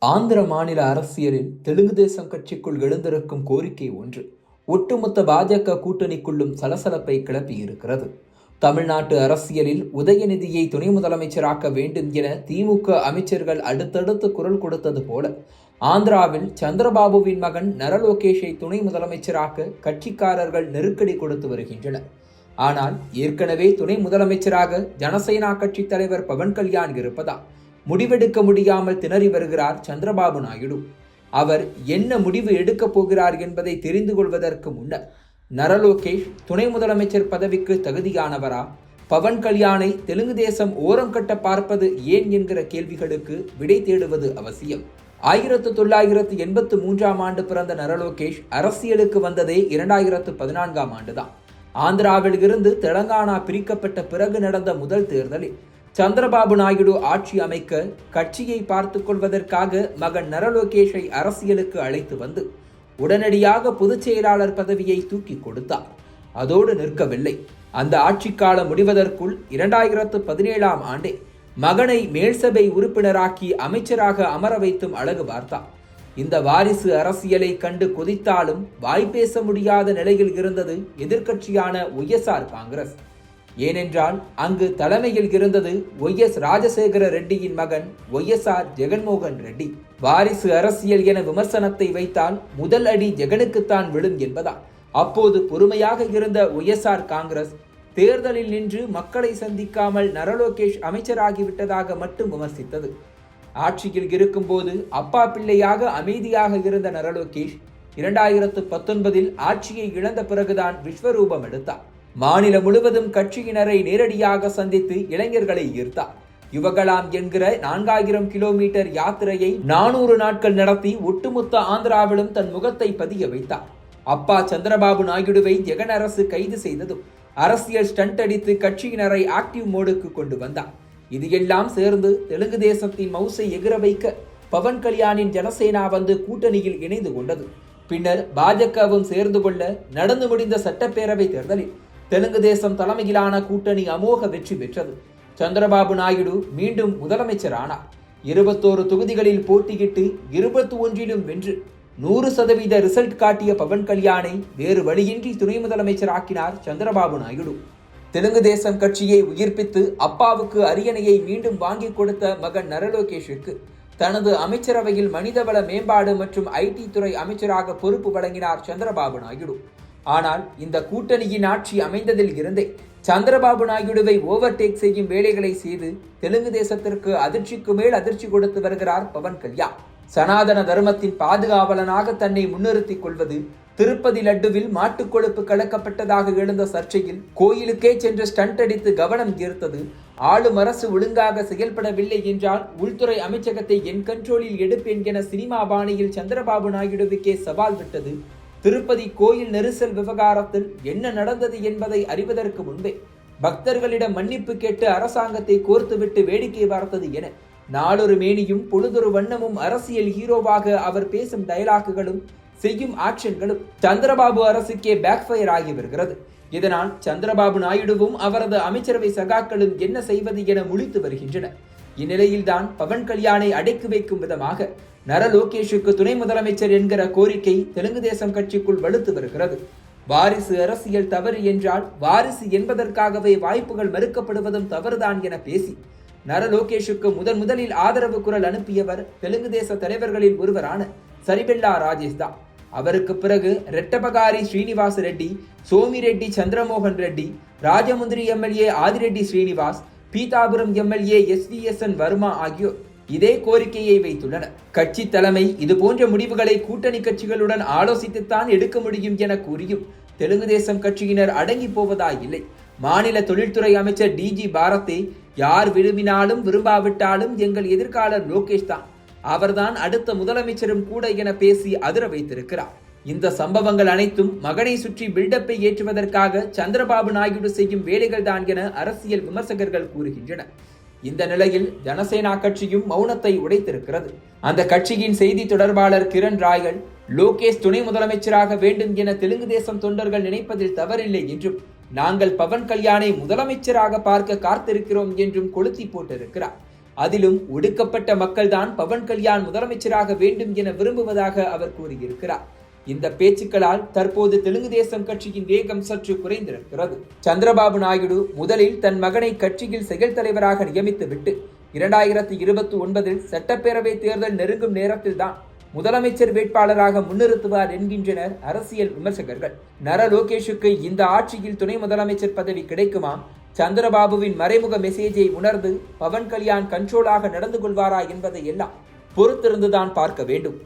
ஆந்திர மாநில அரசியலில் தெலுங்கு தேசம் கட்சிக்குள் எழுந்திருக்கும் கோரிக்கை ஒன்று ஒட்டுமொத்த பாஜக கூட்டணிக்குள்ளும் சலசலப்பை கிளப்பியிருக்கிறது. தமிழ்நாட்டு அரசியலில் உதயநிதியை துணை முதலமைச்சராக்க வேண்டும் என திமுக அமைச்சர்கள் அடுத்தடுத்து குரல் கொடுத்தது போல, ஆந்திராவில் சந்திரபாபுவின் மகன் நரலோகேஷை துணை முதலமைச்சராக்க கட்சிக்காரர்கள் நெருக்கடி கொடுத்து வருகின்றனர். ஆனால் ஏற்கனவே துணை முதலமைச்சராக ஜனசேனா கட்சி தலைவர் பவன் கல்யாண் இருப்பதால் முடிவெடுக்க முடியாமல் திணறி வருகிறார் சந்திரபாபு நாயுடு. அவர் என்ன முடிவு எடுக்கப் போகிறார் என்பதை தெரிந்து கொள்வதற்கு முன்னர், நரலோகேஷ் துணை முதலமைச்சர் பதவிக்கு தகுதியானவரா, பவன் கல்யாணை தெலுங்கு தேசம் ஓரம் கட்ட பார்ப்பது ஏன் என்கிற கேள்விகளுக்கு விடை தேடுவது அவசியம். 1983 ஆண்டு பிறந்த நரலோகேஷ் அரசியலுக்கு வந்ததே 2014 ஆண்டுதான். ஆந்திராவில் இருந்து தெலங்கானா பிரிக்கப்பட்ட பிறகு நடந்த முதல் தேர்தலில் சந்திரபாபு நாயுடு ஆட்சி அமைக்க கட்சியை பார்த்து கொள்வதற்காக மகன் நரலோகேஷை அரசியலுக்கு அழைத்து வந்து உடனடியாக பொதுச் செயலாளர் பதவியை தூக்கி கொடுத்தார். அதோடு நிற்கவில்லை. அந்த ஆட்சிக்காலம் முடிவதற்குள் 2017 ஆண்டே மகனை மேல்சபை உறுப்பினராக்கி அமைச்சராக அமர வைத்தும் அழகு பார்த்தார். இந்த வாரிசு அரசியலை கண்டு கொதித்தாலும் வாய்ப்பேச முடியாத நிலையில் இருந்தது எதிர்க்கட்சியான ஒய்எஸ்ஆர் காங்கிரஸ். ஏனென்றால் அங்கு தலைமையில் இருந்தது ஒய்எஸ் ராஜசேகர ரெட்டியின் மகன் ஒய்எஸ்ஆர் ஜெகன்மோகன் ரெட்டி. வாரிசு அரசியல் என விமர்சனத்தை வைத்தால் முதல் அடி ஜெகனுக்குத்தான் விழும் என்பதால் அப்போது பொறுமையாக இருந்த ஒய்எஸ்ஆர் காங்கிரஸ் தேர்தலில் நின்று மக்களை சந்திக்காமல் நரலோகேஷ் அமைச்சராகிவிட்டதாக மட்டும் விமர்சித்தது. ஆட்சியில் இருக்கும்போது அப்பா பிள்ளையாக அமைதியாக இருந்த நரலோகேஷ் 2019 ஆட்சியை இழந்த பிறகுதான் விஸ்வரூபம் எடுத்தார். மாநிலம் முழுவதும் கட்சியினரை நேரடியாக சந்தித்து இளைஞர்களை ஈர்த்தார். யுவகலாம் என்கிற 4000 கிலோமீட்டர் யாத்திரையை 400 நாட்கள் நடத்தி ஒட்டுமொத்த ஆந்திராவிலும் தன் முகத்தை பதிய வைத்தார். அப்பா சந்திரபாபு நாயுடுவை ஜெகன் அரசு கைது செய்ததும் அரசியல் ஸ்டண்ட் அடித்து கட்சியினரை ஆக்டிவ் மோடுக்கு கொண்டு வந்தார். இது எல்லாம் சேர்ந்து தெலுங்கு தேசத்தின் மவுசை எகிர வைக்க பவன் கல்யாணின் ஜனசேனா வந்து கூட்டணியில் இணைந்து கொண்டது. பின்னர் பாஜகவும் சேர்ந்து கொள்ள நடந்து முடிந்த சட்டப்பேரவை தேர்தலில் தெலுங்கு தேசம் தலைமையிலான கூட்டணி அமோக வெற்றி பெற்றது. சந்திரபாபு நாயுடு மீண்டும் முதலமைச்சரானார். 21 தொகுதிகளில் போட்டியிட்டு 21 வென்று 100% ரிசல்ட் காட்டிய பவன் கல்யாணை வேறு வழியின்றி துணை முதலமைச்சராக்கினார் சந்திரபாபு நாயுடு. தெலுங்கு தேசம் கட்சியை உயிர்ப்பித்து அப்பாவுக்கு அரியணையை மீண்டும் வாங்கி கொடுத்த மகன் நரலோகேஷுக்கு தனது அமைச்சரவையில் மனிதவள மேம்பாடு மற்றும் ஐடி துறை அமைச்சராக பொறுப்பு வழங்கினார் சந்திரபாபு நாயுடு. ஆனால் இந்த கூட்டணியின் ஆட்சி அமைந்ததில் இருந்தே சந்திரபாபு நாயுடுவை ஓவர்டேக் செய்யும் வேலைகளை செய்து தெலுங்கு தேசத்திற்கு அதிர்ச்சிக்கு மேல் அதிர்ச்சி கொடுத்து வருகிறார் பவன் கல்யாண். சனாதன தர்மத்தின் பாதுகாவலனாக தன்னை முன்னிறுத்திக் கொள்வது, திருப்பதி லட்டுவில் மாட்டுக் கொழுப்பு கலக்கப்பட்டதாக எழுந்த சர்ச்சையில் கோயிலுக்கே சென்று ஸ்டண்ட் அடித்து கவனம் ஈர்த்தது, ஆளும் அரசு ஒழுங்காக செயல்படவில்லை என்றால் உள்துறை அமைச்சகத்தை என் கண்ட்ரோலில் எடுப்பேன் என சினிமா பாணியில் சந்திரபாபு நாயுடுவுக்கே சவால் விட்டது, திருப்பதி கோயில் நெரிசல் விவகாரத்தில் என்ன நடந்தது என்பதை அறிவதற்கு முன்பே பக்தர்களிடம் மன்னிப்பு கேட்டு அரசாங்கத்தை கோர்த்துவிட்டு வேடிக்கை பார்த்தது என நாளொரு மேனியும் பொழுதொரு வண்ணமும் அரசியல் ஹீரோவாக அவர் பேசும் டயலாக்குகளும் செய்யும் ஆக்ஷன்களும் சந்திரபாபு அரசுக்கே பேக்ஃபயர் ஆகி வருகிறது. இதனால் சந்திரபாபு நாயுடுவும் அவரது அமைச்சரவை சகாக்களும் என்ன செய்வது என முழித்து வருகின்றனர். இந்நிலையில்தான் பவன் கல்யாணை அடக்கி வைக்கும் விதமாக நரலோகேஷுக்கு துணை முதலமைச்சர் என்கிற கோரிக்கை தெலுங்கு தேசம் கட்சிக்குள் வலுத்து வருகிறது. வாரிசு அரசியல் தவறு என்றால் வாரிசு என்பதற்காகவே வாய்ப்புகள் மறுக்கப்படுவதும் தவறுதான் என பேசி நரலோகேஷுக்கு முதலில் ஆதரவு குரல் அனுப்பியவர் தெலுங்கு தேச தலைவர்களில் ஒருவரான சரிபெல்லா ராஜேஷ் தான். அவருக்கு பிறகு Reddappagari Srinivas Reddy, Somireddy Chandramohan Reddy, Rajahmundry MLA Adireddy Srinivas, Pithapuram MLA SVSN Varma ஆகியோர் இதே கோரிக்கையை வைத்துள்ளனர். கட்சி தலைமை இதுபோன்ற முடிவுகளை கூட்டணி கட்சிகளுடன் ஆலோசித்துத்தான் எடுக்க முடியும் என கூறியும் தெலுங்கு தேசம் கட்சியினர் அடங்கி போவதாயில்லை. மாநில தொழில்துறை அமைச்சர் DG பாரத்தை யார் விரும்பினாலும் விரும்பாவிட்டாலும் எங்கள் எதிர்காலர் லோகேஷ் தான், அவர்தான் அடுத்த முதலமைச்சரும் கூட என பேசி அதிர வைத்திருக்கிறார். இந்த சம்பவங்கள் அனைத்தும் மகனை சுற்றி பில்டப்பை ஏற்றுவதற்காக சந்திரபாபு நாயுடு செய்யும் வேலைகள் தான் என அரசியல் விமர்சகர்கள் கூறுகின்றனர். இந்த நிலையில் ஜனசேனா கட்சியும் மௌனத்தை உடைத்திருக்கிறது. அந்த கட்சியின் செய்தி தொடர்பாளர் கிரண் ராய்கள் லோகேஷ் துணை முதலமைச்சராக வேண்டும் என தெலுங்கு தேசம் தொண்டர்கள் நினைப்பதில் தவறில்லை என்றும் நாங்கள் பவன் கல்யாணை முதலமைச்சராக பார்க்க காத்திருக்கிறோம் என்றும் கொளுத்தி போட்டிருக்கிறார். அதிலும் ஒடுக்கப்பட்ட மக்கள்தான் பவன் கல்யாண் முதலமைச்சராக வேண்டும் என விரும்புவதாக அவர் கூறியிருக்கிறார். இந்த பேச்சுக்களால் தற்போது தெலுங்கு தேசம் கட்சியின் வேகம் சற்று குறைந்திருக்கிறது. சந்திரபாபு நாயுடு முதலில் தன் மகனை கட்சியில் செயல் தலைவராக நியமித்துவிட்டு 2029 சட்டப்பேரவை தேர்தல் நெருங்கும் நேரத்தில்தான் முதலமைச்சர் வேட்பாளராக முன்னிறுத்துவார் என்கின்றனர் அரசியல் விமர்சகர்கள். நர லோகேஷுக்கு இந்த ஆட்சியில் துணை முதலமைச்சர் பதவி கிடைக்குமா? சந்திரபாபுவின் மறைமுக மெசேஜை உணர்ந்து பவன் கல்யாண் கண்ட்ரோலாக நடந்து கொள்வாரா என்பதை எல்லாம் பொறுத்திருந்துதான் பார்க்க வேண்டும்.